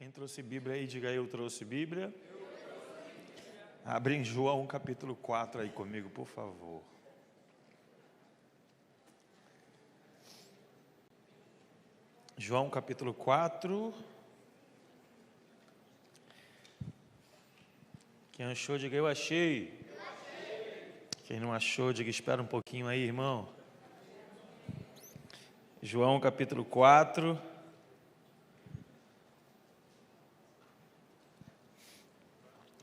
Quem trouxe Bíblia aí, diga aí, eu trouxe Bíblia. Abre em João capítulo 4 aí comigo, por favor. João capítulo 4. Quem achou, diga eu achei. Quem não achou, diga espera um pouquinho aí, irmão. João capítulo 4.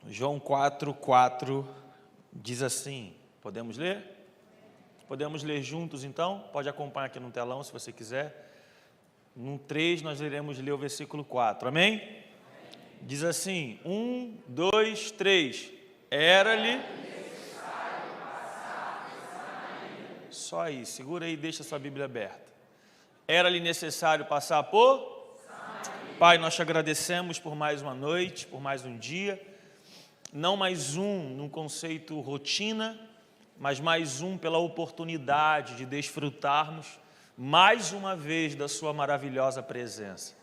João 4:4 diz assim, podemos ler? Podemos ler juntos então? Pode acompanhar aqui no telão se você quiser. No 3 nós iremos ler o versículo 4, amém? Diz assim, 1, 2, 3, era-lhe... Só aí, segura aí e deixa a sua Bíblia aberta. Era-lhe necessário passar por... Pai, nós te agradecemos por mais uma noite, por mais um dia. Não mais um num conceito rotina, mas mais um pela oportunidade de desfrutarmos mais uma vez da sua maravilhosa presença.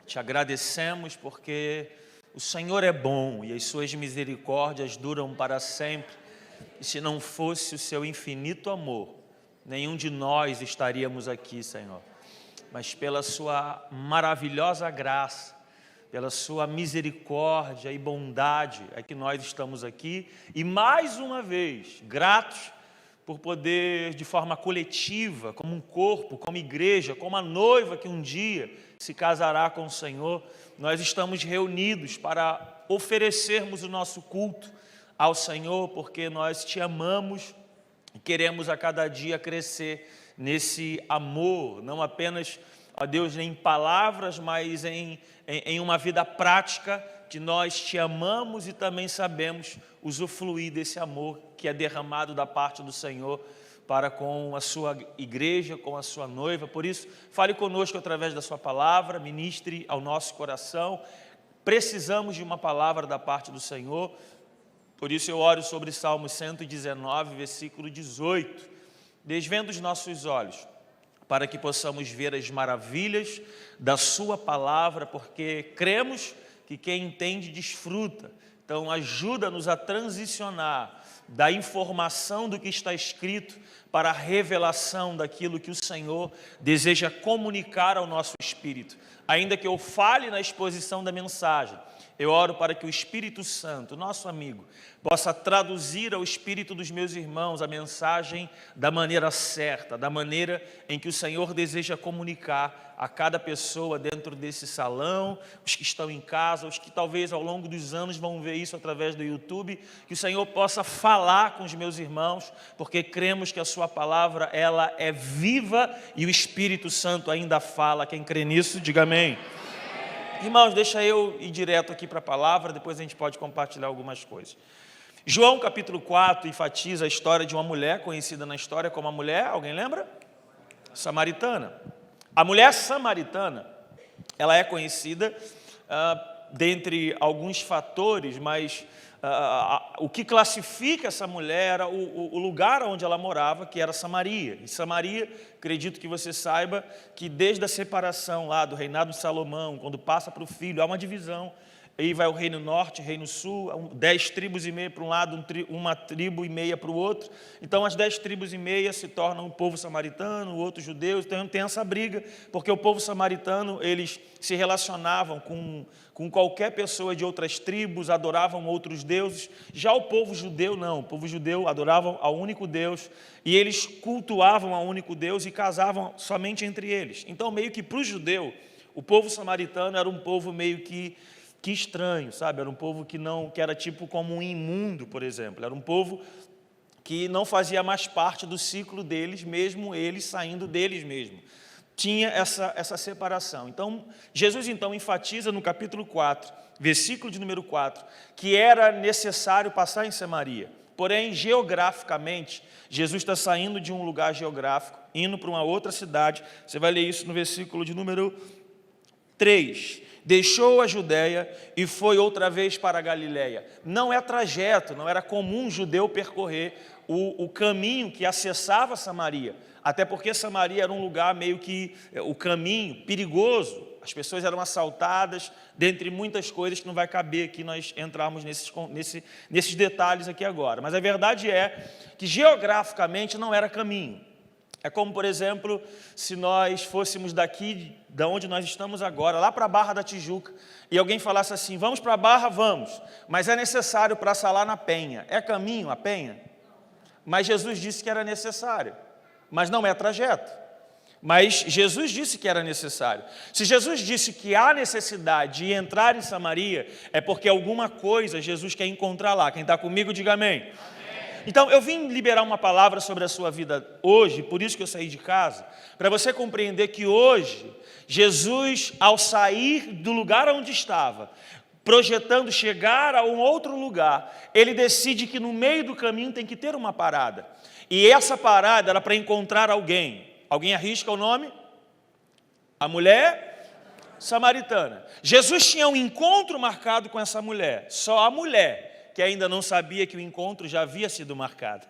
Te agradecemos porque o Senhor é bom e as suas misericórdias duram para sempre. E se não fosse o seu infinito amor, nenhum de nós estaríamos aqui, Senhor. Mas pela sua maravilhosa graça, pela sua misericórdia e bondade é que nós estamos aqui e mais uma vez gratos por poder de forma coletiva, como um corpo, como igreja, como a noiva que um dia se casará com o Senhor, nós estamos reunidos para oferecermos o nosso culto ao Senhor, porque nós te amamos e queremos a cada dia crescer nesse amor, não apenas ó Deus, em palavras, mas em uma vida prática, que nós te amamos e também sabemos usufruir desse amor que é derramado da parte do Senhor para com a sua igreja, com a sua noiva. Por isso, fale conosco através da sua palavra, ministre ao nosso coração. Precisamos de uma palavra da parte do Senhor. Por isso eu oro sobre Salmo 119, versículo 18. Desvenda os nossos olhos, para que possamos ver as maravilhas da sua palavra, porque cremos que quem entende desfruta. Então ajuda-nos a transicionar da informação do que está escrito para a revelação daquilo que o Senhor deseja comunicar ao nosso espírito. Ainda que eu fale na exposição da mensagem, eu oro para que o Espírito Santo, nosso amigo, possa traduzir ao espírito dos meus irmãos a mensagem da maneira certa, da maneira em que o Senhor deseja comunicar a cada pessoa dentro desse salão, os que estão em casa, os que talvez ao longo dos anos vão ver isso através do YouTube, que o Senhor possa falar com os meus irmãos, porque cremos que a sua palavra, ela é viva e o Espírito Santo ainda fala. Quem crê nisso, diga amém. Irmãos, deixa eu ir direto aqui para a palavra, depois a gente pode compartilhar algumas coisas. João capítulo 4 enfatiza a história de uma mulher, conhecida na história como a mulher, alguém lembra? Samaritana. A mulher samaritana, ela é conhecida dentre alguns fatores, mas o que classifica essa mulher era o lugar onde ela morava, que era Samaria. E Samaria, acredito que você saiba, que desde a separação lá do reinado de Salomão, quando passa para o filho, há uma divisão. Aí vai o reino norte, reino sul, 10 tribos e meia para um lado, uma tribo e meia para o outro. Então as 10 tribos e meia se tornam o povo samaritano, o outro judeu. Então tem essa briga, porque o povo samaritano, eles se relacionavam com qualquer pessoa de outras tribos, adoravam outros deuses. Já o povo judeu não, o povo judeu adorava ao único Deus e eles cultuavam ao único Deus e casavam somente entre eles. Então meio que para o judeu, o povo samaritano era um povo meio que estranho, sabe? Era um povo que era tipo como um imundo, por exemplo. Era um povo que não fazia mais parte do ciclo deles, mesmo eles saindo deles mesmos. Tinha essa separação. Então, Jesus então enfatiza no capítulo 4, versículo de número 4, que era necessário passar em Samaria. Porém, geograficamente, Jesus está saindo de um lugar geográfico, indo para uma outra cidade. Você vai ler isso no versículo de número 3. Deixou a Judéia e foi outra vez para a Galiléia. Não é trajeto, não era comum um judeu percorrer o caminho que acessava Samaria. Até porque Samaria era um lugar meio que, o caminho perigoso. As pessoas eram assaltadas, dentre muitas coisas que não vai caber aqui nós entrarmos nesses detalhes aqui agora. Mas a verdade é que geograficamente não era caminho. É como, por exemplo, se nós fôssemos daqui, da onde nós estamos agora, lá para a Barra da Tijuca, e alguém falasse assim, vamos para a Barra, vamos, mas é necessário passar lá na Penha. É caminho a Penha? Mas Jesus disse que era necessário, mas não é trajeto. Mas Jesus disse que era necessário. Se Jesus disse que há necessidade de entrar em Samaria, é porque alguma coisa Jesus quer encontrar lá. Quem está comigo, diga amém. Então, eu vim liberar uma palavra sobre a sua vida hoje, por isso que eu saí de casa, para você compreender que hoje, Jesus, ao sair do lugar onde estava, projetando chegar a um outro lugar, ele decide que no meio do caminho tem que ter uma parada. E essa parada era para encontrar alguém. Alguém arrisca o nome? A mulher samaritana. Jesus tinha um encontro marcado com essa mulher, só a mulher, que ainda não sabia que o encontro já havia sido marcado.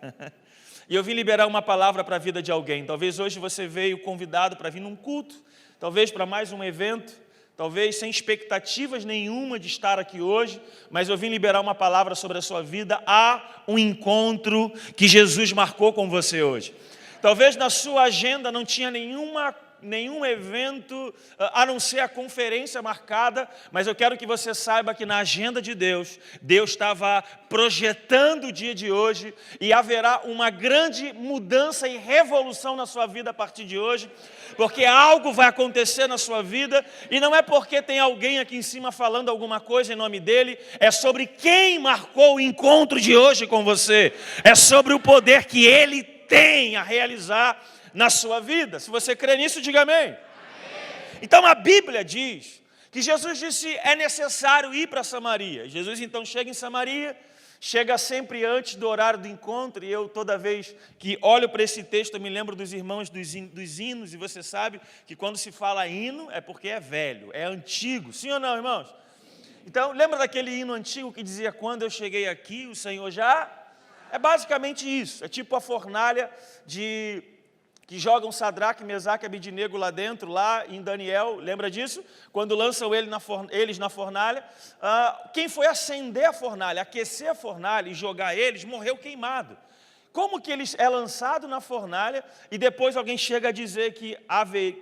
E eu vim liberar uma palavra para a vida de alguém. Talvez hoje você veio convidado para vir num culto, talvez para mais um evento, talvez sem expectativas nenhuma de estar aqui hoje, mas eu vim liberar uma palavra sobre a sua vida. Há um encontro que Jesus marcou com você hoje. Talvez na sua agenda não tinha nenhum evento, a não ser a conferência marcada, mas eu quero que você saiba que na agenda de Deus, Deus estava projetando o dia de hoje e haverá uma grande mudança e revolução na sua vida a partir de hoje, porque algo vai acontecer na sua vida e não é porque tem alguém aqui em cima falando alguma coisa em nome dele, é sobre quem marcou o encontro de hoje com você, é sobre o poder que ele tem a realizar na sua vida. Se você crê nisso, diga amém. Amém. Então a Bíblia diz que Jesus disse, é necessário ir para Samaria. Jesus então chega em Samaria, chega sempre antes do horário do encontro, e eu toda vez que olho para esse texto, eu me lembro dos irmãos dos hinos, e você sabe que quando se fala hino, é porque é velho, é antigo, sim ou não, irmãos? Então, lembra daquele hino antigo que dizia, quando eu cheguei aqui, o Senhor já... É basicamente isso, é tipo a fornalha que jogam Sadraque, Mesaque e Abednego lá dentro, lá em Daniel, lembra disso? Quando lançam eles na fornalha, quem foi acender a fornalha, aquecer a fornalha e jogar eles, morreu queimado. Como que ele é lançado na fornalha e depois alguém chega a dizer que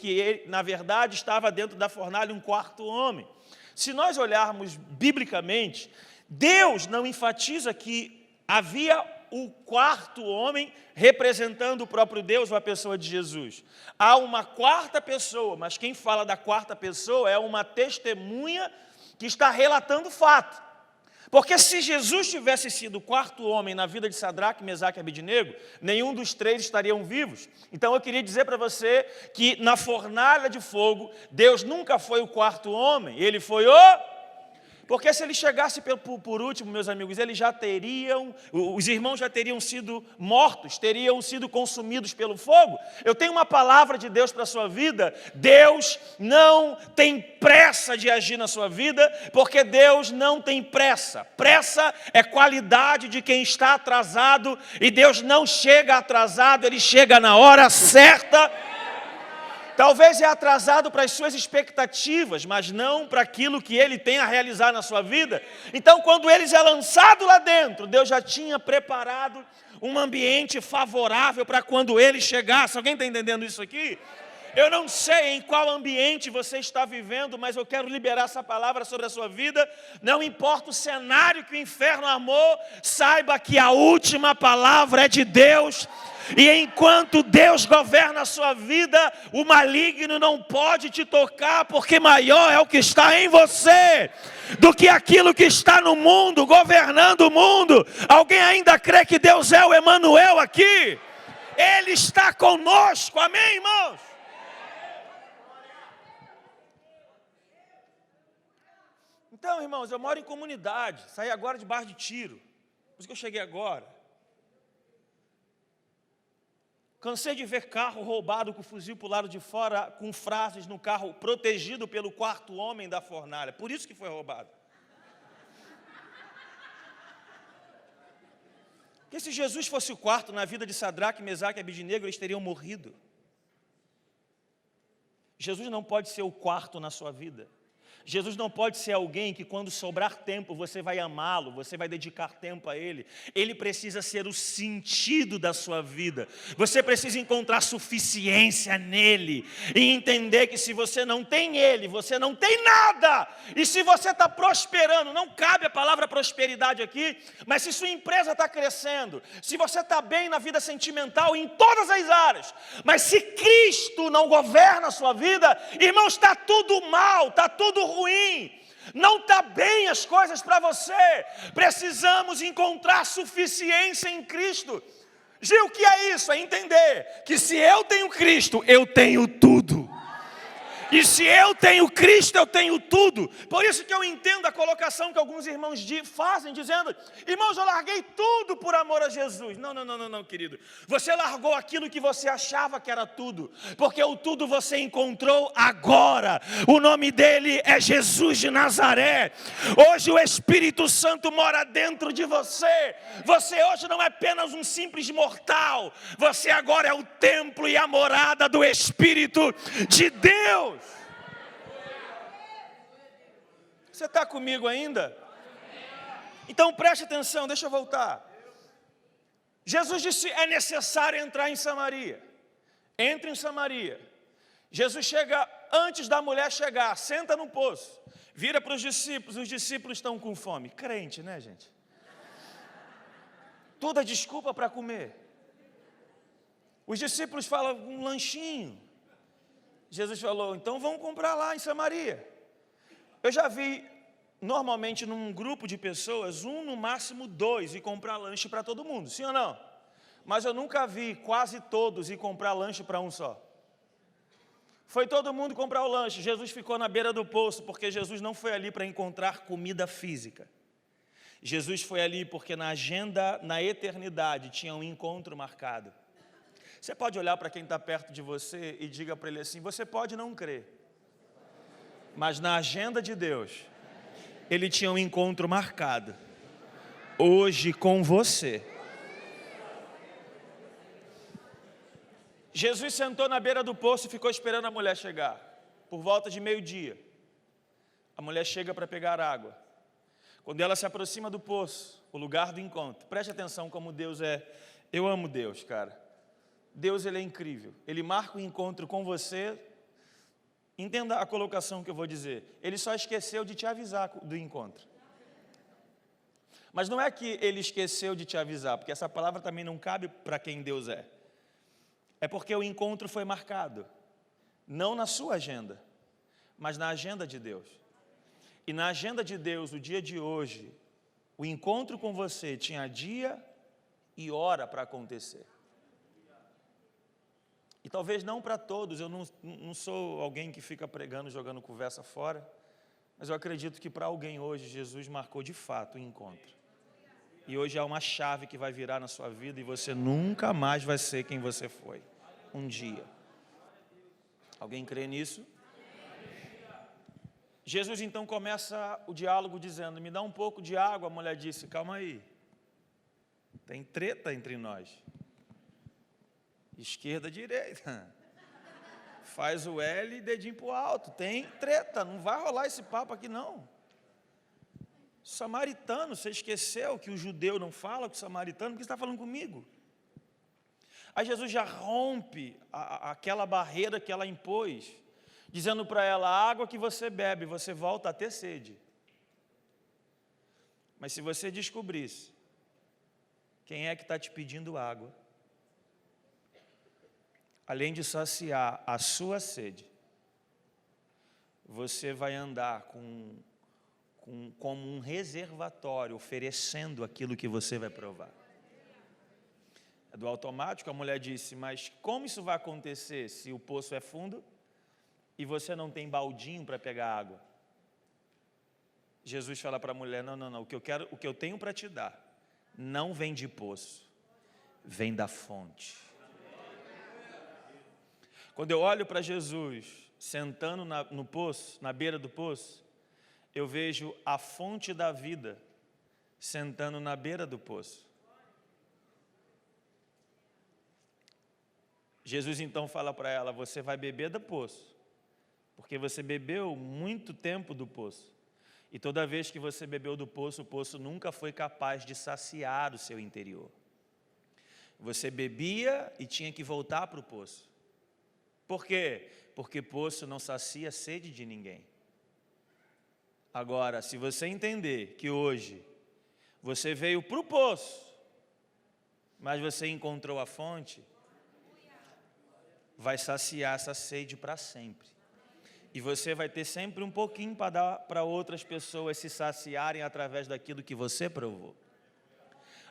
ele, na verdade, estava dentro da fornalha um quarto homem? Se nós olharmos biblicamente, Deus não enfatiza que havia o quarto homem representando o próprio Deus, ou a pessoa de Jesus. Há uma quarta pessoa, mas quem fala da quarta pessoa é uma testemunha que está relatando o fato. Porque se Jesus tivesse sido o quarto homem na vida de Sadraque, Mesaque e Abednego, nenhum dos três estariam vivos. Então eu queria dizer para você que na fornalha de fogo, Deus nunca foi o quarto homem, ele foi o... Porque se ele chegasse por último, meus amigos, os irmãos já teriam sido mortos, teriam sido consumidos pelo fogo. Eu tenho uma palavra de Deus para a sua vida. Deus não tem pressa de agir na sua vida, porque Deus não tem pressa. Pressa é qualidade de quem está atrasado, e Deus não chega atrasado, Ele chega na hora certa. Talvez é atrasado para as suas expectativas, mas não para aquilo que Ele tem a realizar na sua vida. Então, quando eles é lançado lá dentro, Deus já tinha preparado um ambiente favorável para quando Ele chegasse. Alguém está entendendo isso aqui? Eu não sei em qual ambiente você está vivendo, mas eu quero liberar essa palavra sobre a sua vida. Não importa o cenário que o inferno amou, saiba que a última palavra é de Deus. E enquanto Deus governa a sua vida, o maligno não pode te tocar, porque maior é o que está em você do que aquilo que está no mundo, governando o mundo. Alguém ainda crê que Deus é o Emanuel aqui? Ele está conosco, amém, irmãos? Então, irmãos, eu moro em comunidade, saí agora de Barra de Tiro, por isso que eu cheguei agora. Cansei de ver carro roubado com o fuzil para o lado de fora, com frases no carro, protegido pelo quarto homem da fornalha. Por isso que foi roubado. Porque se Jesus fosse o quarto na vida de Sadraque, Mesaque e Abednego, eles teriam morrido. Jesus não pode ser o quarto na sua vida. Jesus não pode ser alguém que quando sobrar tempo você vai amá-lo, você vai dedicar tempo a Ele. Ele precisa ser o sentido da sua vida. Você precisa encontrar suficiência nele e entender que se você não tem Ele, você não tem nada. E se você está prosperando, não cabe a palavra prosperidade aqui, mas se sua empresa está crescendo, se você está bem na vida sentimental, em todas as áreas, mas se Cristo não governa a sua vida, irmão, está tudo mal, está tudo ruim, não está bem as coisas para você. Precisamos encontrar suficiência em Cristo. Gil, o que é isso? É entender que se eu tenho Cristo, eu tenho tudo. E se eu tenho Cristo, eu tenho tudo. Por isso que eu entendo a colocação que alguns irmãos fazem, dizendo: irmãos, eu larguei tudo por amor a Jesus. Não, querido. Você largou aquilo que você achava que era tudo, porque o tudo você encontrou agora. O nome dele é Jesus de Nazaré. Hoje o Espírito Santo mora dentro de você. Você hoje não é apenas um simples mortal. Você agora é o templo e a morada do Espírito de Deus. Você está comigo ainda? Então preste atenção, deixa eu voltar. Jesus disse: é necessário entrar em Samaria. Entre em Samaria. Jesus chega antes da mulher chegar, senta no poço, vira para os discípulos estão com fome. Crente, né, gente? Toda desculpa para comer. Os discípulos falam: um lanchinho. Jesus falou: então vamos comprar lá em Samaria. Eu já vi, normalmente num grupo de pessoas, um no máximo 2 e comprar lanche para todo mundo, sim ou não? Mas eu nunca vi quase todos ir comprar lanche para um só. Foi todo mundo comprar o lanche. Jesus ficou na beira do poço, porque Jesus não foi ali para encontrar comida física. Jesus foi ali porque na agenda, na eternidade, tinha um encontro marcado. Você pode olhar para quem está perto de você e diga para ele assim: você pode não crer, mas na agenda de Deus, Ele tinha um encontro marcado, hoje com você. Jesus sentou na beira do poço e ficou esperando a mulher chegar. Por volta de meio-dia, a mulher chega para pegar água. Quando ela se aproxima do poço, o lugar do encontro, preste atenção como Deus é. Eu amo Deus, cara. Deus, Ele é incrível. Ele marca o encontro com você. Entenda a colocação que eu vou dizer. Ele só esqueceu de te avisar do encontro. Mas não é que Ele esqueceu de te avisar, porque essa palavra também não cabe para quem Deus é. É porque o encontro foi marcado, não na sua agenda, mas na agenda de Deus. E na agenda de Deus, o dia de hoje, o encontro com você tinha dia e hora para acontecer. E talvez não para todos, eu não sou alguém que fica pregando, jogando conversa fora, mas eu acredito que para alguém hoje, Jesus marcou de fato o encontro. E hoje há uma chave que vai virar na sua vida e você nunca mais vai ser quem você foi um dia. Alguém crê nisso? Jesus então começa o diálogo dizendo: me dá um pouco de água. A mulher disse: calma aí, tem treta entre nós. Esquerda, direita. Faz o L e dedinho pro alto. Tem treta, não vai rolar esse papo aqui não. Samaritano, você esqueceu que o judeu não fala com o samaritano? Por que você está falando comigo? Aí Jesus já rompe aquela barreira que ela impôs, dizendo para ela: a água que você bebe, você volta a ter sede. Mas se você descobrisse quem é que está te pedindo água, além de saciar a sua sede, você vai andar como um reservatório, oferecendo aquilo que você vai provar. É do automático. A mulher disse: mas como isso vai acontecer se o poço é fundo e você não tem baldinho para pegar água? Jesus fala para a mulher: não, o que eu tenho para te dar não vem de poço, vem da fonte. Quando eu olho para Jesus sentando no poço, na beira do poço, eu vejo a fonte da vida sentando na beira do poço. Jesus então fala para ela: você vai beber do poço, Porque você bebeu muito tempo do poço. E toda vez que você bebeu do poço, o poço nunca foi capaz de saciar o seu interior. Você bebia e tinha que voltar para o poço. Por quê? Porque poço não sacia a sede de ninguém. Agora, se você entender que hoje você veio para o poço, mas você encontrou a fonte, vai saciar essa sede para sempre. E você vai ter sempre um pouquinho para dar para outras pessoas se saciarem através daquilo que você provou.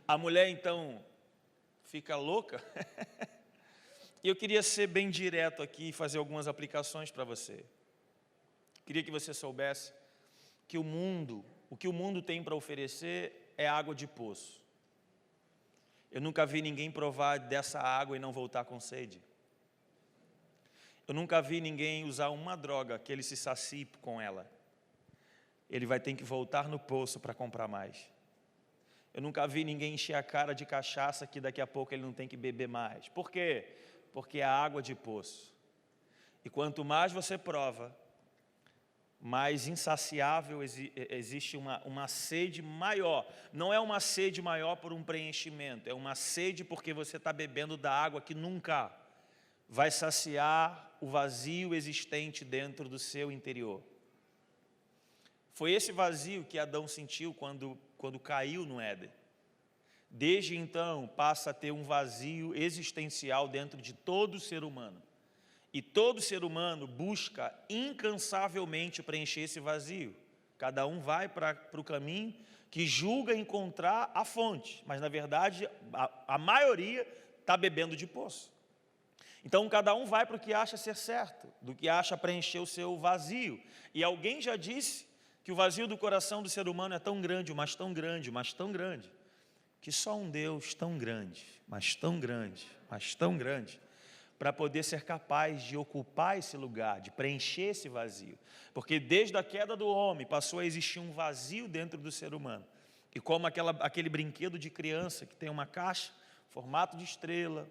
A mulher, então, fica louca. E eu queria ser bem direto aqui e fazer algumas aplicações para você. Queria que você soubesse que o que o mundo tem para oferecer é água de poço. Eu nunca vi ninguém provar dessa água e não voltar com sede. Eu nunca vi ninguém usar uma droga que ele se sacie com ela. Ele vai ter que voltar no poço para comprar mais. Eu nunca vi ninguém encher a cara de cachaça que daqui a pouco ele não tem que beber mais. Por quê? Porque é água de poço. E quanto mais você prova, mais insaciável existe uma sede maior. Não é uma sede maior por um preenchimento, é uma sede porque você está bebendo da água que nunca vai saciar o vazio existente dentro do seu interior. Foi esse vazio que Adão sentiu quando caiu no Éden. Desde então, passa a ter um vazio existencial dentro de todo ser humano. E todo ser humano busca incansavelmente preencher esse vazio. Cada um vai para o caminho que julga encontrar a fonte, mas na verdade a maioria está bebendo de poço. Então cada um vai para o que acha ser certo, do que acha preencher o seu vazio. E alguém já disse que o vazio do coração do ser humano é tão grande, mas tão grande, mas tão grande, que só um Deus tão grande, mas tão grande, mas tão grande, para poder ser capaz de ocupar esse lugar, de preencher esse vazio. Porque desde a queda do homem passou a existir um vazio dentro do ser humano. E como aquele brinquedo de criança que tem uma caixa, formato de estrela,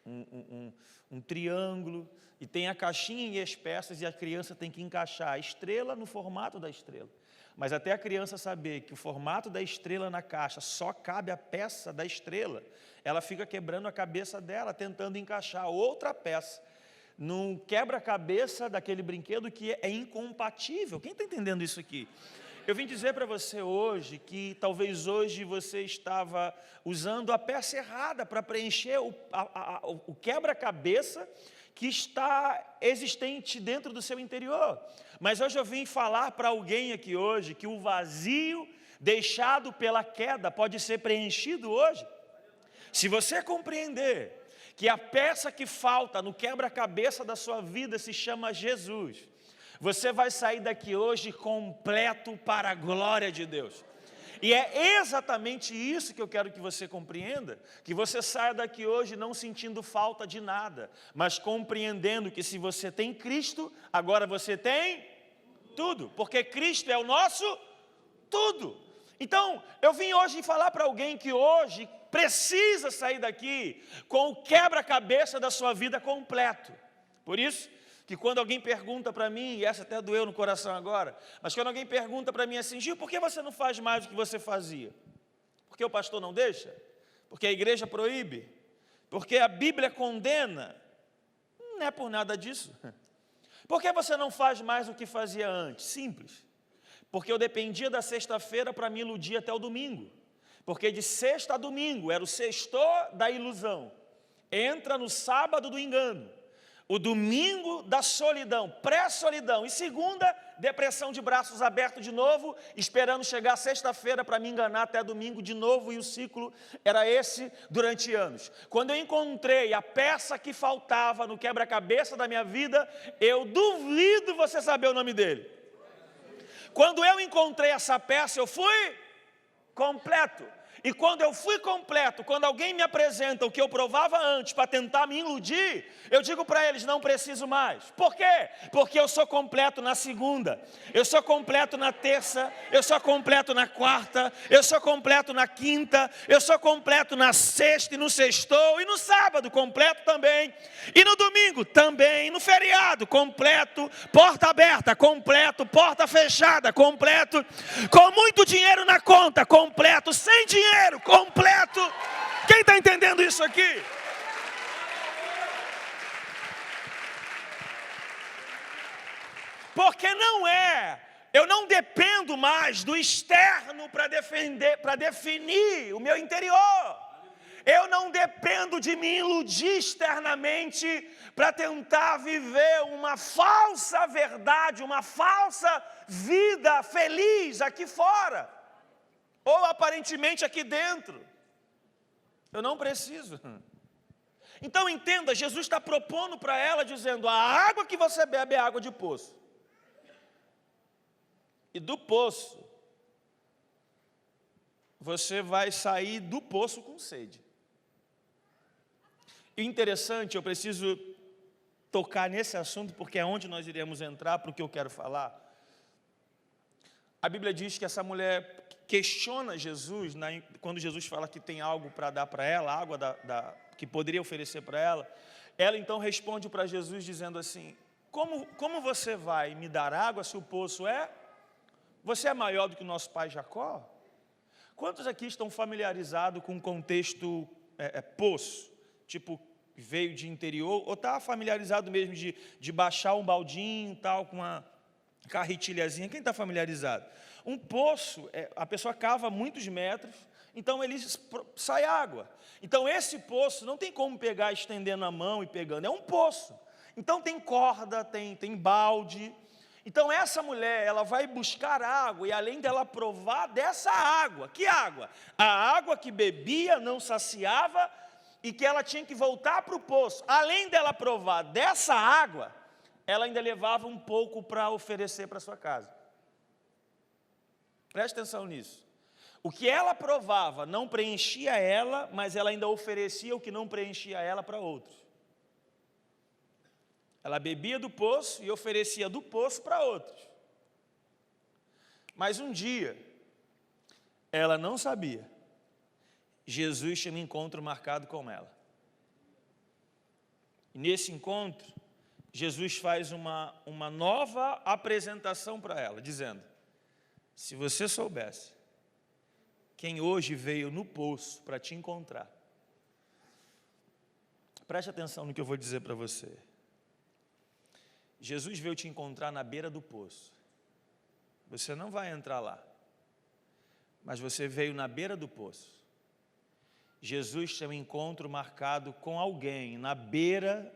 um triângulo, e tem a caixinha e as peças, e a criança tem que encaixar a estrela no formato da estrela. Mas até a criança saber que o formato da estrela na caixa só cabe a peça da estrela, ela fica quebrando a cabeça dela, tentando encaixar outra peça num quebra-cabeça daquele brinquedo que é incompatível. Quem está entendendo isso aqui? Eu vim dizer para você hoje que talvez hoje você estava usando a peça errada para preencher o quebra-cabeça que está existente dentro do seu interior. Mas hoje eu vim falar para alguém aqui hoje que o vazio deixado pela queda pode ser preenchido hoje. Se você compreender que a peça que falta no quebra-cabeça da sua vida se chama Jesus, você vai sair daqui hoje completo para a glória de Deus. E é exatamente isso que eu quero que você compreenda, que você saia daqui hoje não sentindo falta de nada, mas compreendendo que se você tem Cristo, agora você tem tudo, porque Cristo é o nosso tudo. Então, eu vim hoje falar para alguém que hoje precisa sair daqui com o quebra-cabeça da sua vida completo. Por isso que quando alguém pergunta para mim, e essa até doeu no coração agora, mas quando alguém pergunta para mim assim, Gil, por que você não faz mais do que você fazia? Porque o pastor não deixa? Porque a igreja proíbe? Porque a Bíblia condena? Não é por nada disso. Por que você não faz mais do que fazia antes? Simples. Porque eu dependia da sexta-feira para me iludir até o domingo. Porque de sexta a domingo era o sextor da ilusão. Entra no sábado do engano. O domingo da solidão, pré-solidão. E segunda, depressão de braços abertos de novo, esperando chegar sexta-feira para me enganar até domingo de novo. E o ciclo era esse durante anos. Quando eu encontrei a peça que faltava no quebra-cabeça da minha vida, eu duvido você saber o nome dele. Quando eu encontrei essa peça, eu fui completo. E quando eu fui completo, quando alguém me apresenta o que eu provava antes para tentar me iludir, eu digo para eles, não preciso mais. Por quê? Porque eu sou completo na segunda, eu sou completo na terça, eu sou completo na quarta, eu sou completo na quinta, eu sou completo na sexta e no sextou, e no sábado completo também, e no domingo também, no feriado completo, porta aberta, completo, porta fechada, completo, com muito dinheiro na conta, completo, sem dinheiro, completo. Quem está entendendo isso aqui? Porque eu não dependo mais do externo para definir o meu interior. Eu não dependo de me iludir externamente para tentar viver uma falsa verdade, uma falsa vida feliz aqui fora, ou aparentemente aqui dentro. Eu não preciso. Então entenda, Jesus está propondo para ela, dizendo, a água que você bebe é água de poço. E do poço, você vai sair do poço com sede. E interessante, eu preciso tocar nesse assunto, porque é onde nós iremos entrar para o que eu quero falar. A Bíblia diz que essa mulher questiona Jesus, quando Jesus fala que tem algo para dar para ela, água que poderia oferecer para ela. Ela então responde para Jesus dizendo assim, como você vai me dar água se o poço você é maior do que o nosso pai Jacó? Quantos aqui estão familiarizados com o contexto poço? Tipo, veio de interior, ou está familiarizado mesmo de baixar um baldinho, tal, com uma carretilhazinha? Quem está familiarizado? Um poço, a pessoa cava muitos metros, então ele sai água. Então esse poço não tem como pegar estendendo a mão e pegando, é um poço. Então tem corda, tem balde. Então essa mulher, ela vai buscar água, e além dela provar dessa água, que água? A água que bebia não saciava, e que ela tinha que voltar para o poço. Além dela provar dessa água, ela ainda levava um pouco para oferecer para sua casa. Preste atenção nisso. O que ela provava não preenchia ela, mas ela ainda oferecia o que não preenchia ela para outros. Ela bebia do poço e oferecia do poço para outros. Mas um dia, ela não sabia, Jesus tinha um encontro marcado com ela. E nesse encontro, Jesus faz uma nova apresentação para ela, dizendo, se você soubesse quem hoje veio no poço para te encontrar, preste atenção no que eu vou dizer para você. Jesus veio te encontrar na beira do poço. Você não vai entrar lá, mas você veio na beira do poço. Jesus tem um encontro marcado com alguém na beira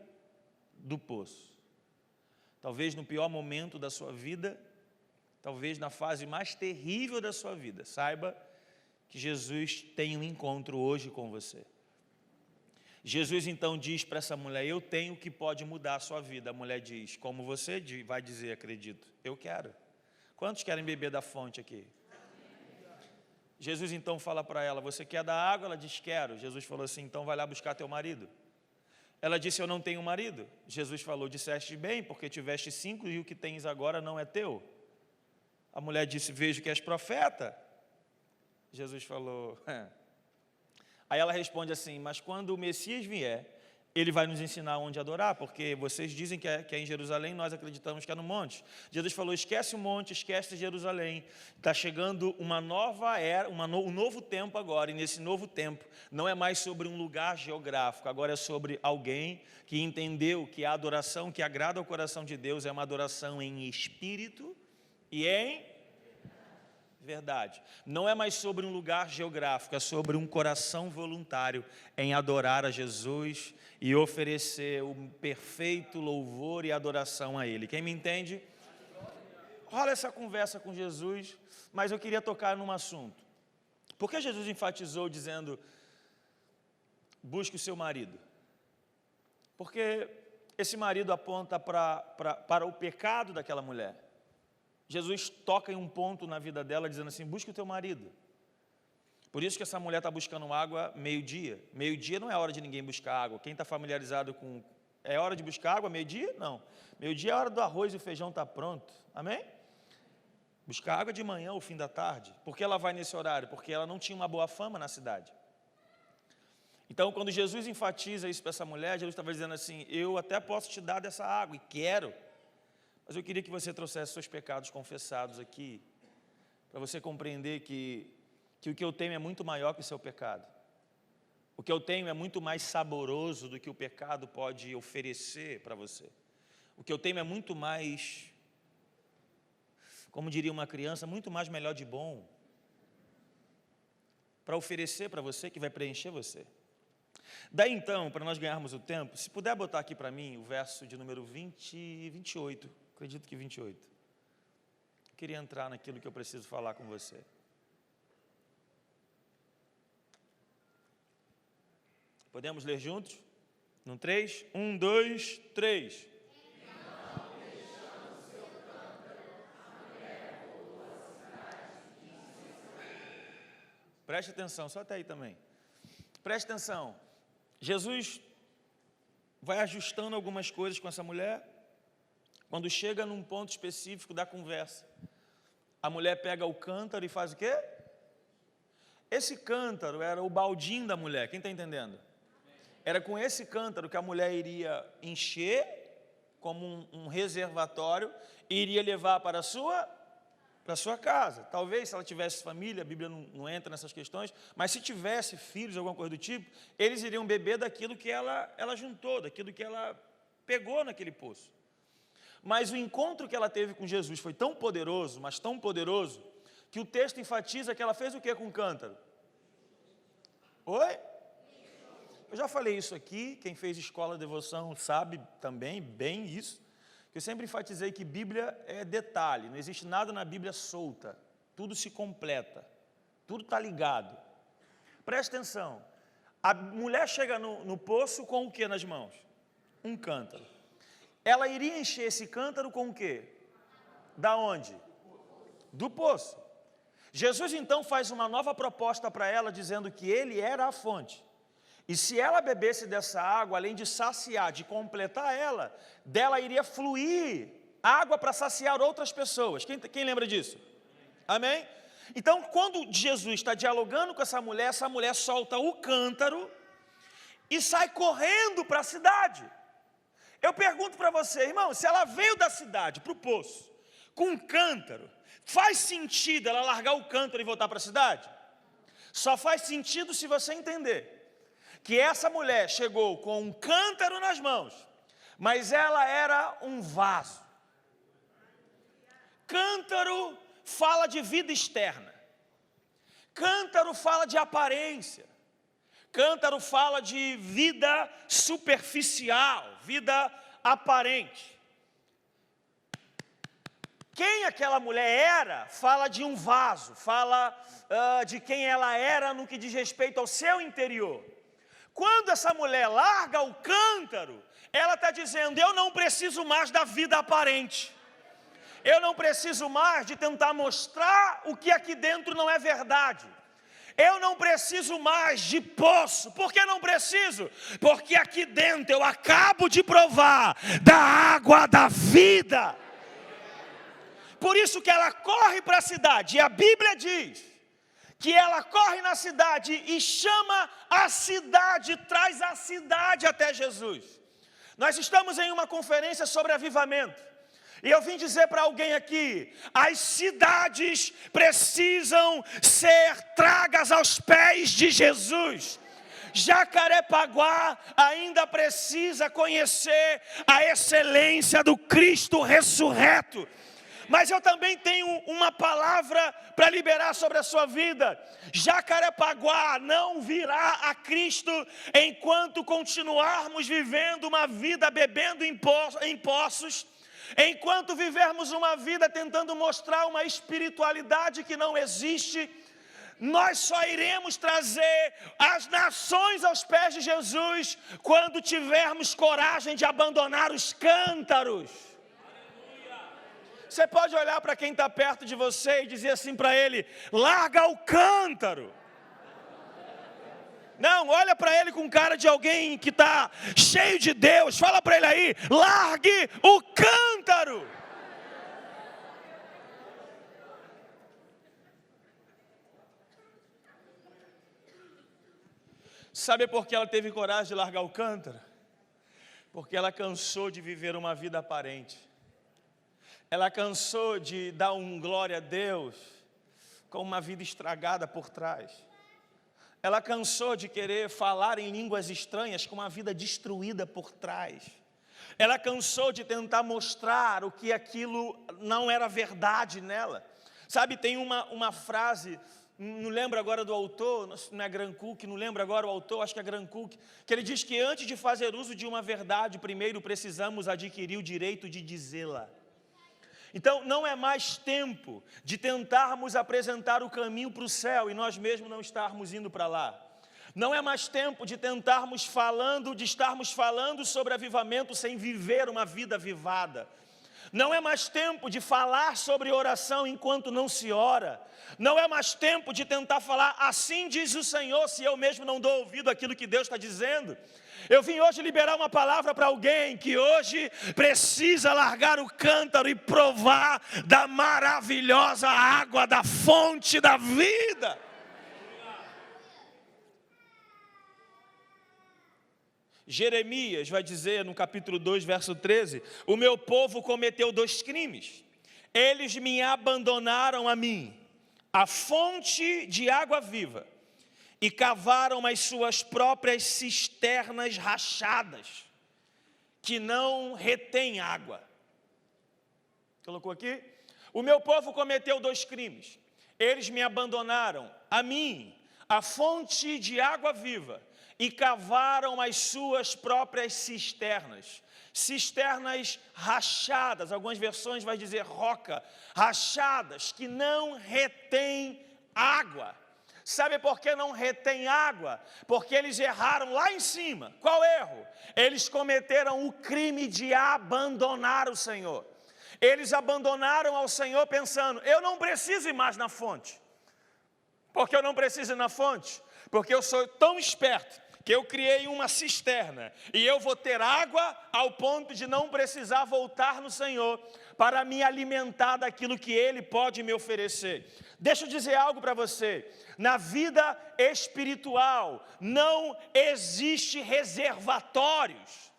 do poço. Talvez no pior momento da sua vida, talvez na fase mais terrível da sua vida. Saiba que Jesus tem um encontro hoje com você. Jesus então diz para essa mulher, eu tenho o que pode mudar a sua vida. A mulher diz, como você vai dizer, acredito, eu quero. Quantos querem beber da fonte aqui? Jesus então fala para ela, você quer da água? Ela diz, quero. Jesus falou assim, então vai lá buscar teu marido. Ela disse, eu não tenho marido. Jesus falou, disseste bem, porque tiveste 5 e o que tens agora não é teu. A mulher disse, vejo que és profeta. Jesus falou, Aí ela responde assim, mas quando o Messias vier, ele vai nos ensinar onde adorar, porque vocês dizem que é em Jerusalém, nós acreditamos que é no monte. Jesus falou, esquece o monte, esquece Jerusalém. Está chegando uma nova era, um novo tempo agora, e nesse novo tempo não é mais sobre um lugar geográfico, agora é sobre alguém que entendeu que a adoração que agrada ao coração de Deus é uma adoração em espírito e em verdade. Não é mais sobre um lugar geográfico, é sobre um coração voluntário em adorar a Jesus e oferecer um perfeito louvor e adoração a Ele. Quem me entende? Rola essa conversa com Jesus, mas eu queria tocar num assunto. Por que Jesus enfatizou dizendo, busque o seu marido? Porque esse marido aponta para o pecado daquela mulher. Jesus toca em um ponto na vida dela, dizendo assim, busque o teu marido. Por isso que essa mulher está buscando água meio-dia. Meio-dia não é hora de ninguém buscar água. Quem está familiarizado com... É hora de buscar água meio-dia? Não. Meio-dia é a hora do arroz e o feijão está pronto. Amém? Buscar água de manhã ou fim da tarde. Por que ela vai nesse horário? Porque ela não tinha uma boa fama na cidade. Então, quando Jesus enfatiza isso para essa mulher, Jesus estava dizendo assim, eu até posso te dar dessa água, e quero, mas eu queria que você trouxesse seus pecados confessados aqui, para você compreender que o que eu tenho é muito maior que o seu pecado. O que eu tenho é muito mais saboroso do que o pecado pode oferecer para você. O que eu tenho é muito mais, como diria uma criança, muito mais melhor de bom, para oferecer para você, que vai preencher você. Daí então, para nós ganharmos o tempo, se puder botar aqui para mim o verso de número 20 e 28, acredito que 28. Eu queria entrar naquilo que eu preciso falar com você. Podemos ler juntos? No 3? 1, 2, 3. Preste atenção, só até aí também. Preste atenção. Jesus vai ajustando algumas coisas com essa mulher. Quando chega num ponto específico da conversa, a mulher pega o cântaro e faz o quê? Esse cântaro era o baldinho da mulher, quem está entendendo? Era com esse cântaro que a mulher iria encher, como um reservatório, e iria levar para a sua casa. Talvez, se ela tivesse família, a Bíblia não entra nessas questões, mas se tivesse filhos, alguma coisa do tipo, eles iriam beber daquilo que ela juntou, daquilo que ela pegou naquele poço. Mas o encontro que ela teve com Jesus foi tão poderoso, mas tão poderoso, que o texto enfatiza que ela fez o que com o cântaro? Oi? Eu já falei isso aqui, quem fez escola de devoção sabe também bem isso, que eu sempre enfatizei que Bíblia é detalhe, não existe nada na Bíblia solta, tudo se completa, tudo está ligado. Presta atenção, a mulher chega no poço com o que nas mãos? Um cântaro. Ela iria encher esse cântaro com o quê? Da onde? Do poço. Jesus então faz uma nova proposta para ela, dizendo que ele era a fonte. E se ela bebesse dessa água, além de saciar, de completar ela, dela iria fluir água para saciar outras pessoas. Quem lembra disso? Amém? Então, quando Jesus está dialogando com essa mulher solta o cântaro e sai correndo para a cidade. Eu pergunto para você, irmão, se ela veio da cidade para o poço com um cântaro, faz sentido ela largar o cântaro e voltar para a cidade? Só faz sentido se você entender que essa mulher chegou com um cântaro nas mãos, mas ela era um vaso. Cântaro fala de vida externa. Cântaro fala de aparência. Cântaro fala de vida superficial, vida aparente. Quem aquela mulher era, fala de um vaso, fala de quem ela era no que diz respeito ao seu interior. Quando essa mulher larga o cântaro, ela está dizendo, eu não preciso mais da vida aparente. Eu não preciso mais de tentar mostrar o que aqui dentro não é verdade. Eu não preciso mais de poço. Por que não preciso? Porque aqui dentro eu acabo de provar da água da vida. Por isso que ela corre para a cidade. E a Bíblia diz que ela corre na cidade e chama a cidade, traz a cidade até Jesus. Nós estamos em uma conferência sobre avivamento. E eu vim dizer para alguém aqui, as cidades precisam ser tragas aos pés de Jesus. Jacarepaguá ainda precisa conhecer a excelência do Cristo ressurreto. Mas eu também tenho uma palavra para liberar sobre a sua vida. Jacarepaguá não virá a Cristo enquanto continuarmos vivendo uma vida bebendo em poços, enquanto vivermos uma vida tentando mostrar uma espiritualidade que não existe. Nós só iremos trazer as nações aos pés de Jesus quando tivermos coragem de abandonar os cântaros. Você pode olhar para quem está perto de você e dizer assim para ele, larga o cântaro. Não, olha para ele com cara de alguém que está cheio de Deus. Fala para ele aí, largue o cântaro. Sabe por que ela teve coragem de largar o cântaro? Porque ela cansou de viver uma vida aparente. Ela cansou de dar glória a Deus com uma vida estragada por trás. Ela cansou de querer falar em línguas estranhas com uma vida destruída por trás. Ela cansou de tentar mostrar o que aquilo não era verdade nela. Sabe, tem uma frase, não lembro agora do autor, não é Graham Cooke, não lembro agora o autor, acho que é Graham Cooke, que ele diz que antes de fazer uso de uma verdade, primeiro precisamos adquirir o direito de dizê-la. Então, não é mais tempo de tentarmos apresentar o caminho para o céu e nós mesmos não estarmos indo para lá. Não é mais tempo de estarmos falando sobre avivamento sem viver uma vida avivada. Não é mais tempo de falar sobre oração enquanto não se ora. Não é mais tempo de tentar falar, assim diz o Senhor, se eu mesmo não dou ouvido àquilo que Deus está dizendo. Eu vim hoje liberar uma palavra para alguém que hoje precisa largar o cântaro e provar da maravilhosa água, da fonte da vida. Jeremias vai dizer no capítulo 2, verso 13, o meu povo cometeu 2 crimes. Eles me abandonaram a mim, a fonte de água viva, e cavaram as suas próprias cisternas rachadas, que não retêm água. Colocou aqui? O meu povo cometeu 2 crimes. Eles me abandonaram a mim, a fonte de água viva, e cavaram as suas próprias cisternas. Cisternas rachadas, algumas versões vai dizer roca, rachadas, que não retêm água. Sabe por que não retém água? Porque eles erraram lá em cima. Qual erro? Eles cometeram o crime de abandonar o Senhor. Eles abandonaram ao Senhor pensando, eu não preciso ir mais na fonte. Por que eu não preciso ir na fonte? Porque eu sou tão esperto que eu criei uma cisterna e eu vou ter água ao ponto de não precisar voltar no Senhor para me alimentar daquilo que Ele pode me oferecer. Deixa eu dizer algo para você. Na vida espiritual não existe reservatórios.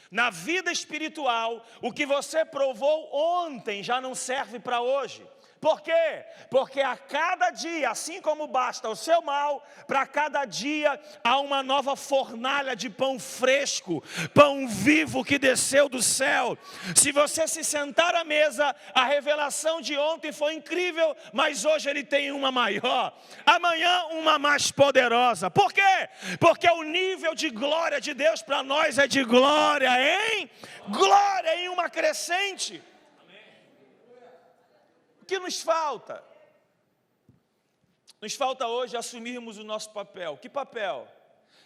Na vida espiritual, o que você provou ontem já não serve para hoje. Por quê? Porque a cada dia, assim como basta o seu mal, para cada dia há uma nova fornalha de pão fresco, pão vivo que desceu do céu. Se você se sentar à mesa, a revelação de ontem foi incrível, mas hoje ele tem uma maior. Amanhã uma mais poderosa. Por quê? Porque o nível de glória de Deus para nós é de glória em glória, em uma crescente. O que nos falta? Nos falta hoje assumirmos o nosso papel. Que papel?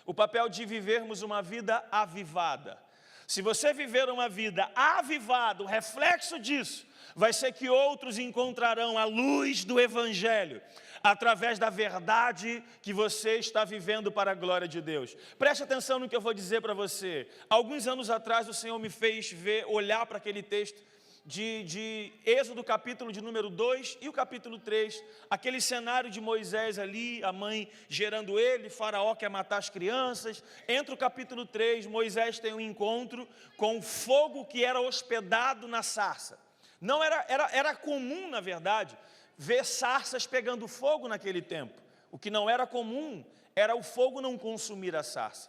O papel de vivermos uma vida avivada. Se você viver uma vida avivada, o reflexo disso vai ser que outros encontrarão a luz do Evangelho através da verdade que você está vivendo para a glória de Deus. Preste atenção no que eu vou dizer para você. Alguns anos atrás o Senhor me fez olhar para aquele texto de Êxodo, capítulo de número 2 e o capítulo 3, aquele cenário de Moisés ali, a mãe gerando ele, Faraó quer matar as crianças. Entre o capítulo 3, Moisés tem um encontro com o fogo que era hospedado na sarça. Não era comum, na verdade, ver sarças pegando fogo naquele tempo. O que não era comum era o fogo não consumir a sarça.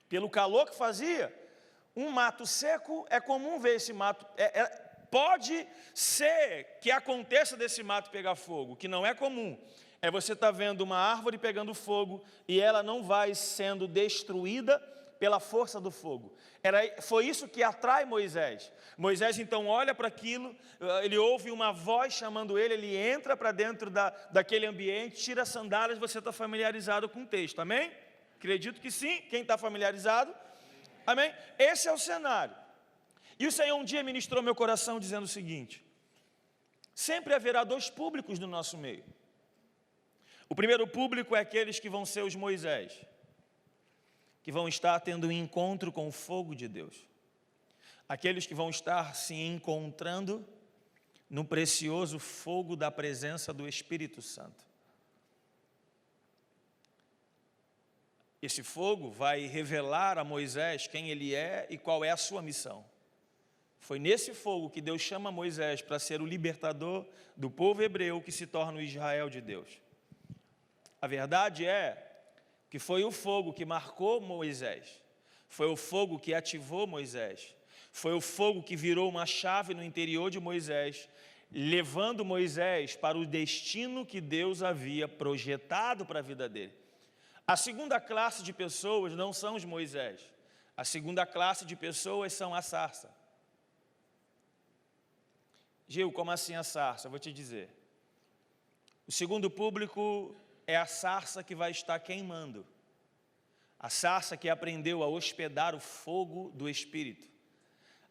Pelo calor que fazia, um mato seco, é comum ver esse mato. Pode ser que aconteça desse mato pegar fogo, o que não é comum. É você estar vendo uma árvore pegando fogo e ela não vai sendo destruída pela força do fogo. Foi isso que atrai Moisés. Moisés então olha para aquilo, ele ouve uma voz chamando ele entra para dentro daquele ambiente, tira as sandálias. Você está familiarizado com o texto, amém? Acredito que sim, quem está familiarizado? Amém? Esse é o cenário. E o Senhor um dia ministrou meu coração dizendo o seguinte: sempre haverá 2 públicos no nosso meio. O primeiro público é aqueles que vão ser os Moisés. que vão estar tendo um encontro com o fogo de Deus. Aqueles que vão estar se encontrando no precioso fogo da presença do Espírito Santo. Esse fogo vai revelar a Moisés quem ele é e qual é a sua missão. Foi nesse fogo que Deus chama Moisés para ser o libertador do povo hebreu que se torna o Israel de Deus. A verdade é que foi o fogo que marcou Moisés, foi o fogo que ativou Moisés, foi o fogo que virou uma chave no interior de Moisés, levando Moisés para o destino que Deus havia projetado para a vida dele. A segunda classe de pessoas não são os Moisés. A segunda classe de pessoas são a sarça. Gil, como assim a sarça? Eu vou te dizer. O segundo público é a sarça que vai estar queimando. A sarça que aprendeu a hospedar o fogo do Espírito.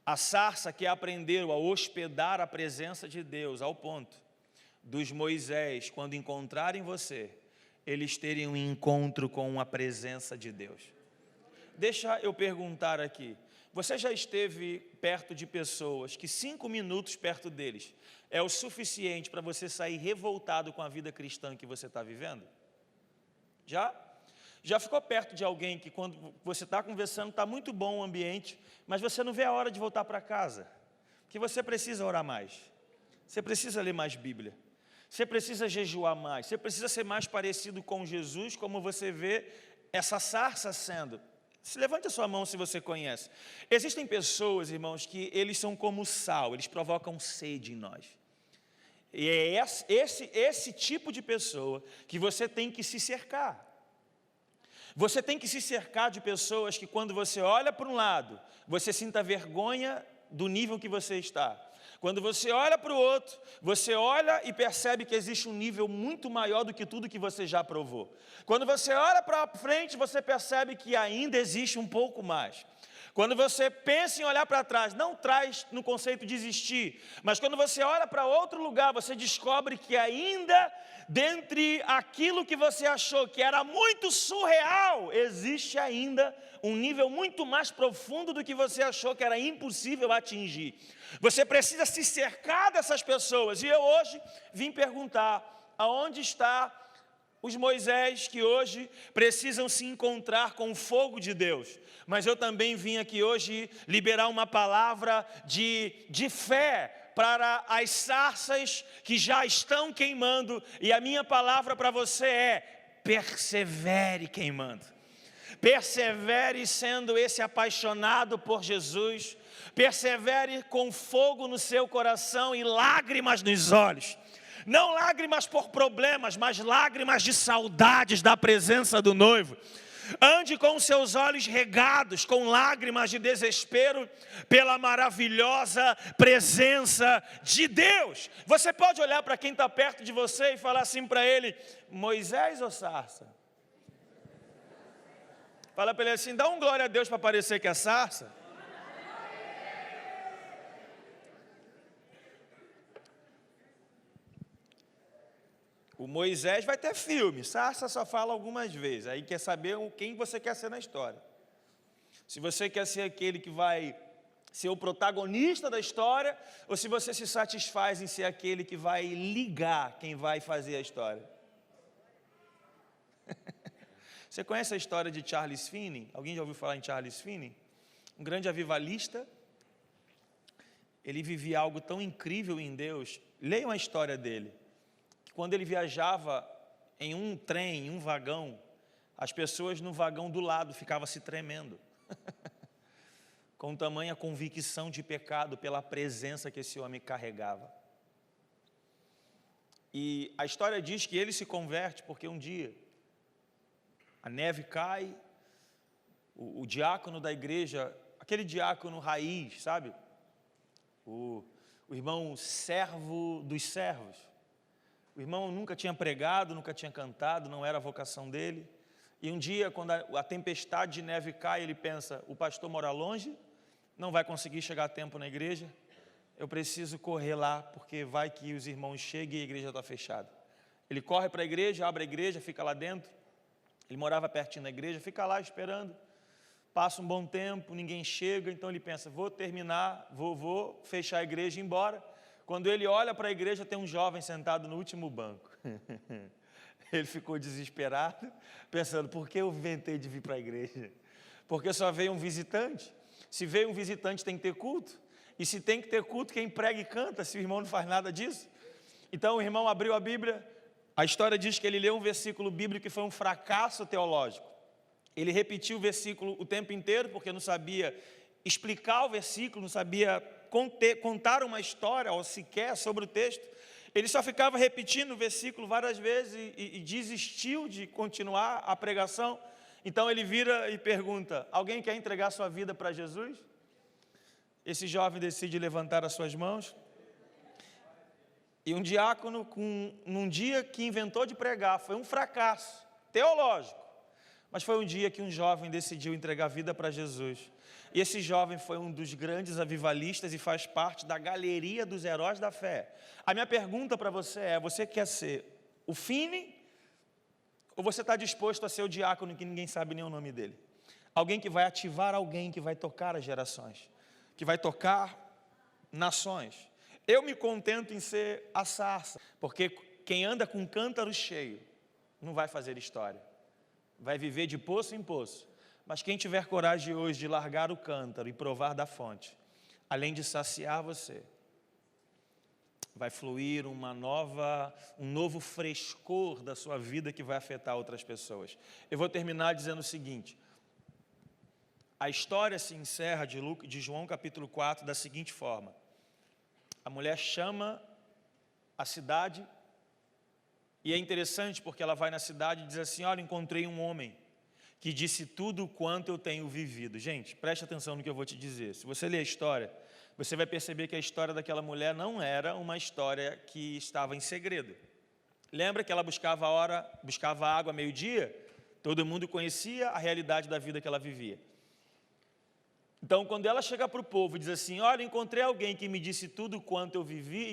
A sarça que aprendeu a hospedar a presença de Deus, ao ponto dos Moisés, quando encontrarem você, eles terem um encontro com a presença de Deus. Deixa eu perguntar aqui, você já esteve perto de pessoas que 5 minutos perto deles é o suficiente para você sair revoltado com a vida cristã que você está vivendo? Já? Já ficou perto de alguém que quando você está conversando, está muito bom o ambiente, mas você não vê a hora de voltar para casa? Que você precisa orar mais, você precisa ler mais Bíblia, você precisa jejuar mais, você precisa ser mais parecido com Jesus, como você vê essa sarça sendo. Se levante a sua mão se você conhece. Existem pessoas, irmãos, que eles são como sal, eles provocam sede em nós. E é esse tipo de pessoa que você tem que se cercar. Você tem que se cercar de pessoas que quando você olha para um lado, você sinta vergonha do nível que você está. Quando você olha para o outro, você olha e percebe que existe um nível muito maior do que tudo que você já provou. Quando você olha para frente, você percebe que ainda existe um pouco mais. Quando você pensa em olhar para trás, não traz no conceito de desistir, mas quando você olha para outro lugar, você descobre que ainda, dentre aquilo que você achou que era muito surreal, existe ainda um nível muito mais profundo do que você achou que era impossível atingir. Você precisa se cercar dessas pessoas, e eu hoje vim perguntar, aonde está os Moisés que hoje precisam se encontrar com o fogo de Deus? Mas eu também vim aqui hoje liberar uma palavra de fé para as sarças que já estão queimando. E a minha palavra para você é: persevere queimando. Persevere sendo esse apaixonado por Jesus. Persevere com fogo no seu coração e lágrimas nos olhos. Não lágrimas por problemas, mas lágrimas de saudades da presença do noivo. Ande com seus olhos regados, com lágrimas de desespero, pela maravilhosa presença de Deus. Você pode olhar para quem está perto de você e falar assim para ele: Moisés ou sarça? Fala para ele assim: dá um glória a Deus para parecer que é sarça. O Moisés vai ter filme, sarça só fala algumas vezes, aí quer saber quem você quer ser na história. Se você quer ser aquele que vai ser o protagonista da história, ou se você se satisfaz em ser aquele que vai ligar quem vai fazer a história. Você conhece a história de Charles Finney? Alguém já ouviu falar em Charles Finney? Um grande avivalista. Ele vivia algo tão incrível em Deus. Leiam a história dele. Quando ele viajava em um trem, em um vagão, as pessoas no vagão do lado ficavam se tremendo, com tamanha convicção de pecado pela presença que esse homem carregava. E a história diz que ele se converte porque um dia a neve cai, o diácono da igreja, aquele diácono raiz, sabe? O irmão servo dos servos. O irmão nunca tinha pregado, nunca tinha cantado, não era a vocação dele. E um dia, quando a tempestade de neve cai, ele pensa: o pastor mora longe, não vai conseguir chegar a tempo na igreja, eu preciso correr lá, porque vai que os irmãos cheguem e a igreja está fechada. Ele corre para a igreja, abre a igreja, fica lá dentro. Ele morava pertinho da igreja, fica lá esperando. passa um bom tempo, ninguém chega, então ele pensa, vou terminar, vou fechar a igreja e ir embora. Quando ele olha para a igreja, tem um jovem sentado no último banco. Ele ficou desesperado, pensando, por que eu inventei de vir para a igreja? Porque só veio um visitante. Se veio um visitante, tem que ter culto. E se tem que ter culto, quem prega e canta, se o irmão não faz nada disso? Então o irmão abriu a Bíblia, a história diz que ele leu um versículo bíblico que foi um fracasso teológico. Ele repetiu o versículo o tempo inteiro, porque não sabia explicar o versículo, não sabia contar uma história, ou sequer sobre o texto. Ele só ficava repetindo o versículo várias vezes e desistiu de continuar a pregação. Então ele vira e pergunta, alguém quer entregar sua vida para Jesus? Esse jovem decide levantar as suas mãos. E um diácono, num dia que inventou de pregar, foi um fracasso teológico, mas foi um dia que um jovem decidiu entregar a vida para Jesus. E esse jovem foi um dos grandes avivalistas e faz parte da galeria dos heróis da fé. A minha pergunta para você é, você quer ser o Finney ou você está disposto a ser o diácono que ninguém sabe nem o nome dele? Alguém que vai ativar alguém, que vai tocar as gerações, que vai tocar nações. Eu me contento em ser a sarça, porque quem anda com cântaro cheio não vai fazer história, vai viver de poço em poço. Mas quem tiver coragem hoje de largar o cântaro e provar da fonte, além de saciar você, vai fluir um novo frescor da sua vida que vai afetar outras pessoas. Eu vou terminar dizendo o seguinte, a história se encerra de João capítulo 4 da seguinte forma. A mulher chama a cidade, e é interessante porque ela vai na cidade e diz assim, olha, encontrei um homem que disse tudo quanto eu tenho vivido. Gente, preste atenção no que eu vou te dizer. Se você ler a história, você vai perceber que a história daquela mulher não era uma história que estava em segredo. Lembra que ela buscava água meio-dia? Todo mundo conhecia a realidade da vida que ela vivia. Então, quando ela chega para o povo e diz assim, olha, encontrei alguém que me disse tudo quanto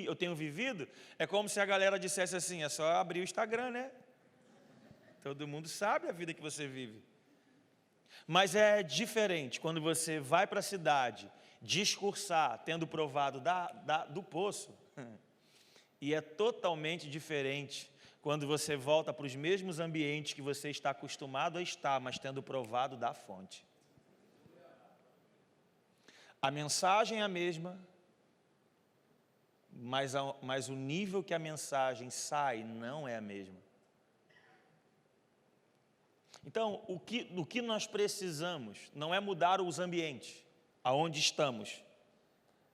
eu tenho vivido, é como se a galera dissesse assim, é só abrir o Instagram, né? Todo mundo sabe a vida que você vive. Mas é diferente quando você vai para a cidade discursar, tendo provado do poço, e é totalmente diferente quando você volta para os mesmos ambientes que você está acostumado a estar, mas tendo provado da fonte. A mensagem é a mesma, mas o nível que a mensagem sai não é a mesma. Então, o que nós precisamos não é mudar os ambientes, aonde estamos,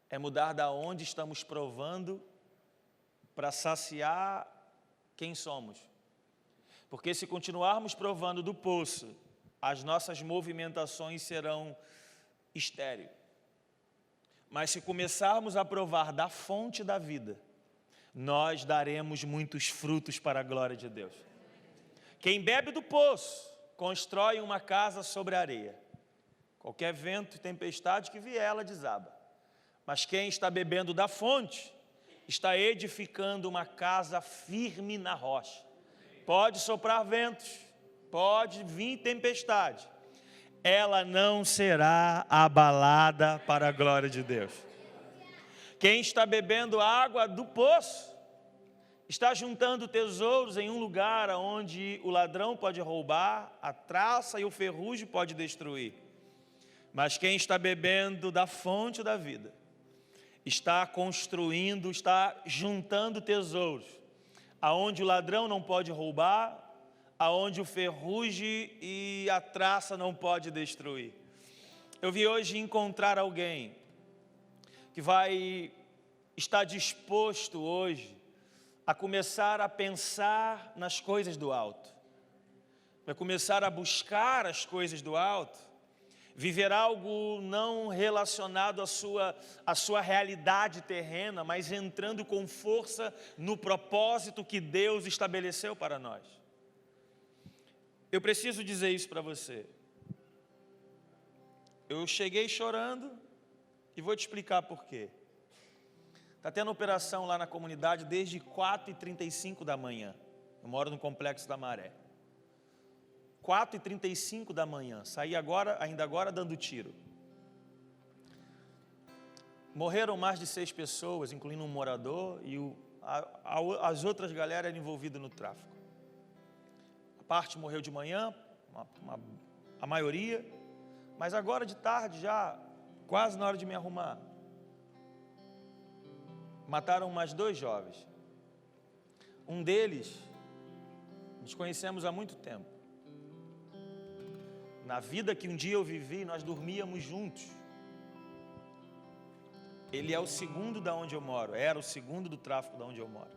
é mudar da onde estamos provando para saciar quem somos. Porque se continuarmos provando do poço, as nossas movimentações serão estéreis. Mas se começarmos a provar da fonte da vida, nós daremos muitos frutos para a glória de Deus. Quem bebe do poço, constrói uma casa sobre a areia. Qualquer vento e tempestade que vier, ela desaba. Mas quem está bebendo da fonte, está edificando uma casa firme na rocha. Pode soprar ventos, pode vir tempestade. Ela não será abalada para a glória de Deus. Quem está bebendo água do poço, está juntando tesouros em um lugar onde o ladrão pode roubar, a traça e o ferrugem pode destruir. Mas quem está bebendo da fonte da vida, está construindo, está juntando tesouros, aonde o ladrão não pode roubar, aonde o ferrugem e a traça não pode destruir. Eu vim hoje encontrar alguém que vai estar disposto hoje a começar a pensar nas coisas do alto, vai começar a buscar as coisas do alto, viver algo não relacionado à sua realidade terrena, mas entrando com força no propósito que Deus estabeleceu para nós. Eu preciso dizer isso para você. Eu cheguei chorando e vou te explicar por quê. Está tendo operação lá na comunidade desde 4h35 da manhã. Eu moro no Complexo da Maré. 4h35 da manhã. Saí ainda agora dando tiro. Morreram mais de 6 pessoas, incluindo um morador, e as outras galera eram envolvidas no tráfico. A parte morreu de manhã, a maioria, mas agora de tarde, já quase na hora de me arrumar, mataram mais 2 jovens. Um deles, nos conhecemos há muito tempo. Na vida que um dia eu vivi, nós dormíamos juntos. Ele é o segundo da onde eu moro, era o segundo do tráfico da onde eu moro.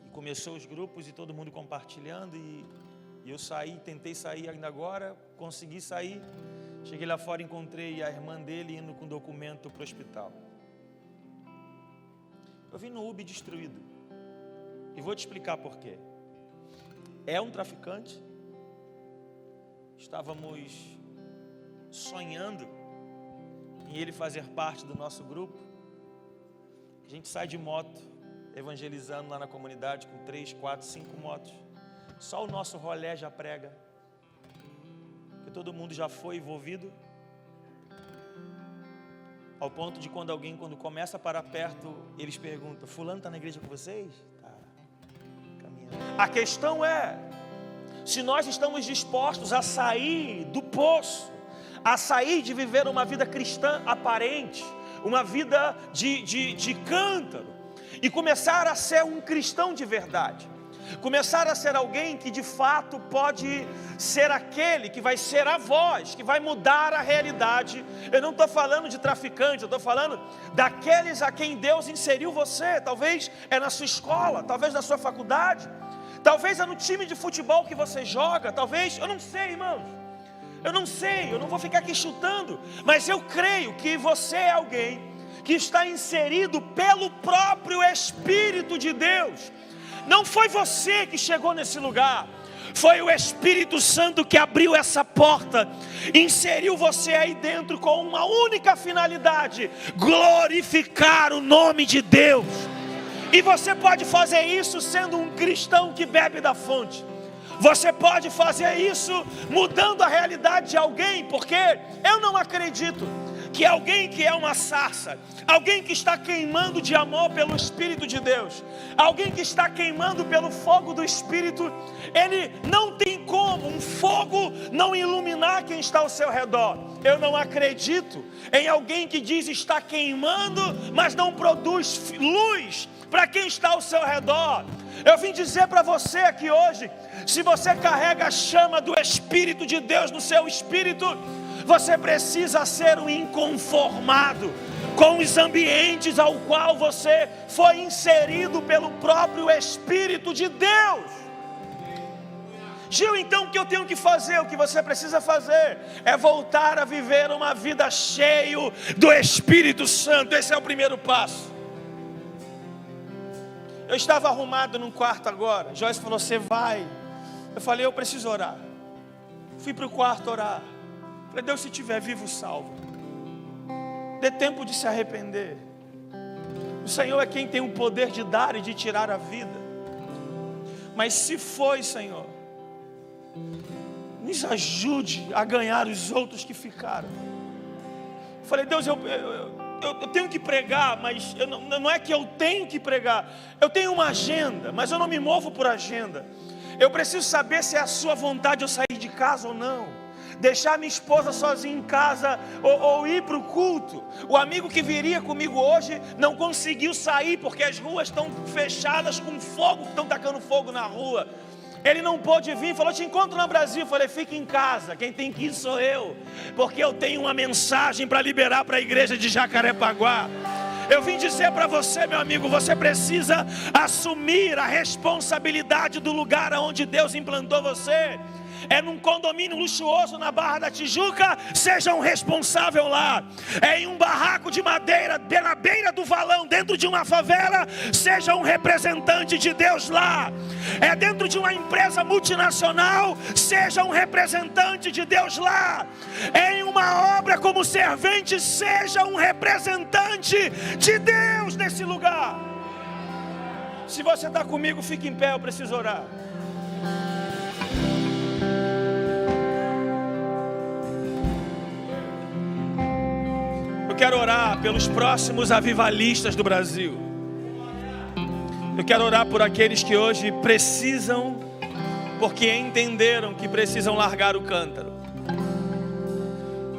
E começou os grupos e todo mundo compartilhando, e eu saí, tentei sair ainda agora, consegui sair. Cheguei lá fora e encontrei a irmã dele indo com documento para o hospital. Eu vim no Uber destruído. E vou te explicar por quê. É um traficante. Estávamos sonhando em ele fazer parte do nosso grupo. A gente sai de moto, evangelizando lá na comunidade com 3, 4, 5 motos. Só o nosso rolé já prega. Porque todo mundo já foi envolvido. Ao ponto de quando começa a parar perto, eles perguntam: fulano está na igreja com vocês? Tá caminhando. A questão é, se nós estamos dispostos a sair do poço, a sair de viver uma vida cristã aparente, uma vida de cântaro, e começar a ser um cristão de verdade. Começar a ser alguém que de fato pode ser aquele que vai ser a voz, que vai mudar a realidade. Eu não estou falando de traficante, eu estou falando daqueles a quem Deus inseriu você. Talvez é na sua escola, talvez na sua faculdade, talvez é no time de futebol que você joga, talvez, eu não sei, irmãos. Eu não sei, eu não vou ficar aqui chutando, mas eu creio que você é alguém que está inserido pelo próprio Espírito de Deus. Não foi você que chegou nesse lugar, foi o Espírito Santo que abriu essa porta, inseriu você aí dentro com uma única finalidade: glorificar o nome de Deus. E você pode fazer isso sendo um cristão que bebe da fonte. Você pode fazer isso mudando a realidade de alguém, porque eu não acredito que alguém que é uma sarça, alguém que está queimando de amor pelo Espírito de Deus, alguém que está queimando pelo fogo do Espírito, ele não tem como um fogo não iluminar quem está ao seu redor. Eu não acredito em alguém que diz estar queimando, mas não produz luz para quem está ao seu redor. Eu vim dizer para você aqui hoje, se você carrega a chama do Espírito de Deus no seu espírito, você precisa ser um inconformado com os ambientes ao qual você foi inserido pelo próprio Espírito de Deus. Gil, então o que eu tenho que fazer? O que você precisa fazer é voltar a viver uma vida cheio do Espírito Santo. Esse é o primeiro passo. Eu estava arrumado num quarto agora. Joyce falou: você vai? Eu falei: eu preciso orar. Fui para o quarto orar. Falei: Deus, se estiver vivo, salva. Dê tempo de se arrepender. O Senhor é quem tem o poder de dar e de tirar a vida. Mas se foi, Senhor, nos ajude a ganhar os outros que ficaram. Falei: Deus, eu tenho que pregar, mas não é que eu tenho que pregar. Eu tenho uma agenda, mas eu não me movo por agenda. Eu preciso saber se é a sua vontade eu sair de casa ou não. Deixar minha esposa sozinha em casa ou ir para o culto. O amigo que viria comigo hoje não conseguiu sair porque as ruas estão fechadas com fogo, estão tacando fogo na rua. Ele não pôde vir, falou: te encontro no Brasil. Eu falei: fica em casa, quem tem que ir sou eu, porque eu tenho uma mensagem para liberar para a igreja de Jacarepaguá. Eu vim dizer para você, meu amigo, você precisa assumir a responsabilidade do lugar onde Deus implantou você. É num condomínio luxuoso na Barra da Tijuca, seja um responsável lá. É em um barraco de madeira na beira do valão, dentro de uma favela, seja um representante de Deus lá. É dentro de uma empresa multinacional, seja um representante de Deus lá. É em uma obra como servente, seja um representante de Deus nesse lugar. Se você está comigo, fique em pé, eu preciso orar. Eu quero orar pelos próximos avivalistas do Brasil. Eu quero orar por aqueles que hoje precisam, porque entenderam que precisam largar o cântaro.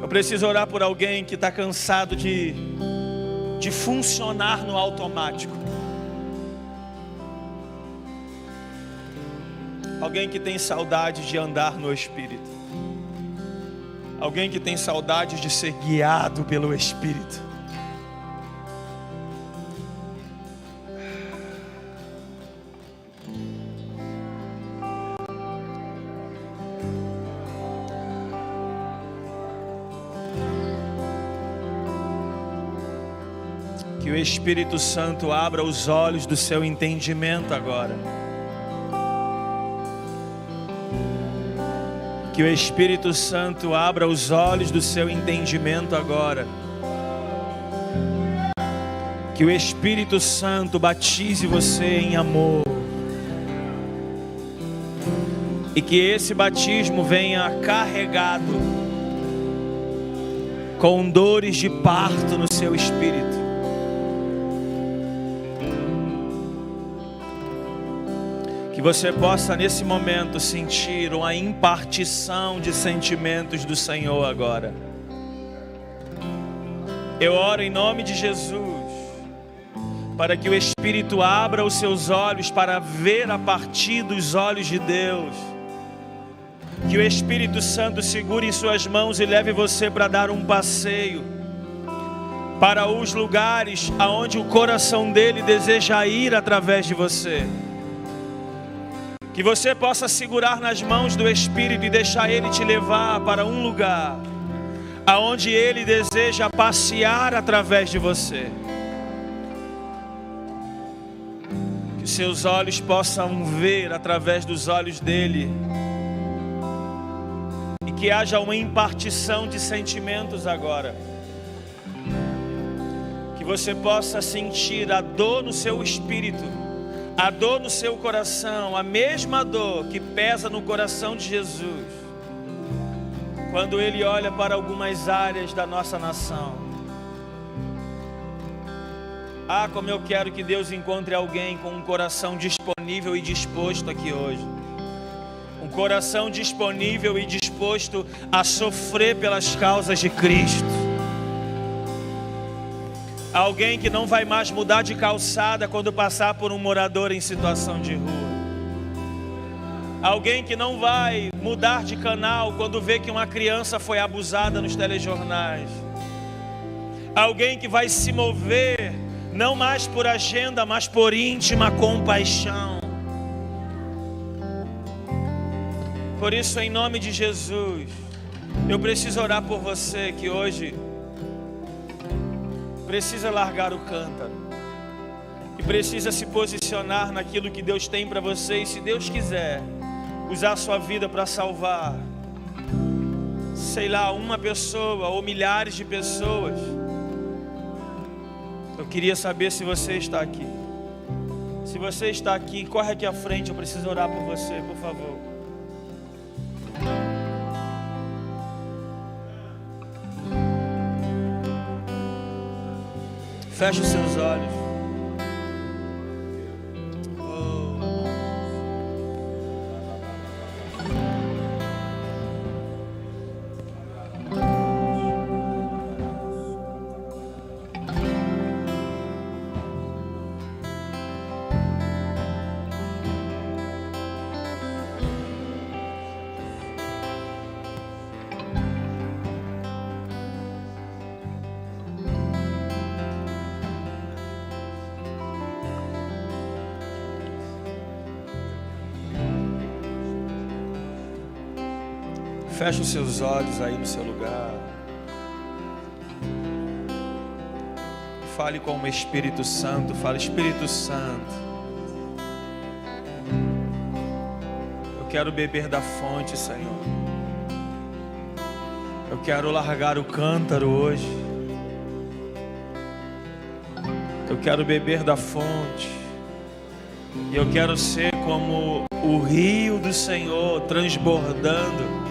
Eu preciso orar por alguém que está cansado de funcionar no automático. Alguém que tem saudade de andar no Espírito. Alguém que tem saudade de ser guiado pelo Espírito. Que o Espírito Santo abra os olhos do seu entendimento agora. Que o Espírito Santo abra os olhos do seu entendimento agora. Que o Espírito Santo batize você em amor. E que esse batismo venha carregado com dores de parto no seu espírito. Que você possa nesse momento sentir uma impartição de sentimentos do Senhor agora. Eu oro em nome de Jesus, para que o Espírito abra os seus olhos para ver a partir dos olhos de Deus. Que o Espírito Santo segure em suas mãos e leve você para dar um passeio para os lugares aonde o coração dele deseja ir através de você. Que você possa segurar nas mãos do Espírito e deixar ele te levar para um lugar aonde ele deseja passear através de você. Que seus olhos possam ver através dos olhos dele. E que haja uma impartição de sentimentos agora. Que você possa sentir a dor no seu espírito, a dor no seu coração, a mesma dor que pesa no coração de Jesus, quando Ele olha para algumas áreas da nossa nação. Ah, como eu quero que Deus encontre alguém com um coração disponível e disposto aqui hoje. Um coração disponível e disposto a sofrer pelas causas de Cristo. Alguém que não vai mais mudar de calçada quando passar por um morador em situação de rua. Alguém que não vai mudar de canal quando vê que uma criança foi abusada nos telejornais. Alguém que vai se mover não mais por agenda, mas por íntima compaixão. Por isso, em nome de Jesus, eu preciso orar por você que hoje precisa largar o cântaro e precisa se posicionar naquilo que Deus tem para você. E se Deus quiser usar a sua vida para salvar, sei lá, uma pessoa ou milhares de pessoas, eu queria saber se você está aqui. Se você está aqui, corre aqui à frente, eu preciso orar por você, por favor. Feche os seus olhos. Feche os seus olhos aí no seu lugar. Fale com o Espírito Santo. Fale: Espírito Santo, eu quero beber da fonte, Senhor. Eu quero largar o cântaro hoje. Eu quero beber da fonte. E eu quero ser como o rio do Senhor, transbordando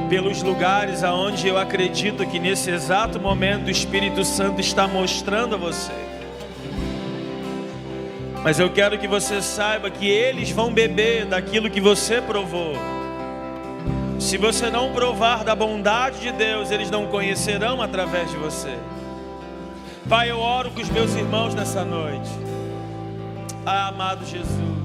pelos lugares aonde eu acredito que nesse exato momento o Espírito Santo está mostrando a você. Mas eu quero que você saiba que eles vão beber daquilo que você provou. Se você não provar da bondade de Deus, eles não conhecerão através de você. Pai, eu oro com os meus irmãos nessa noite. Ah, amado Jesus.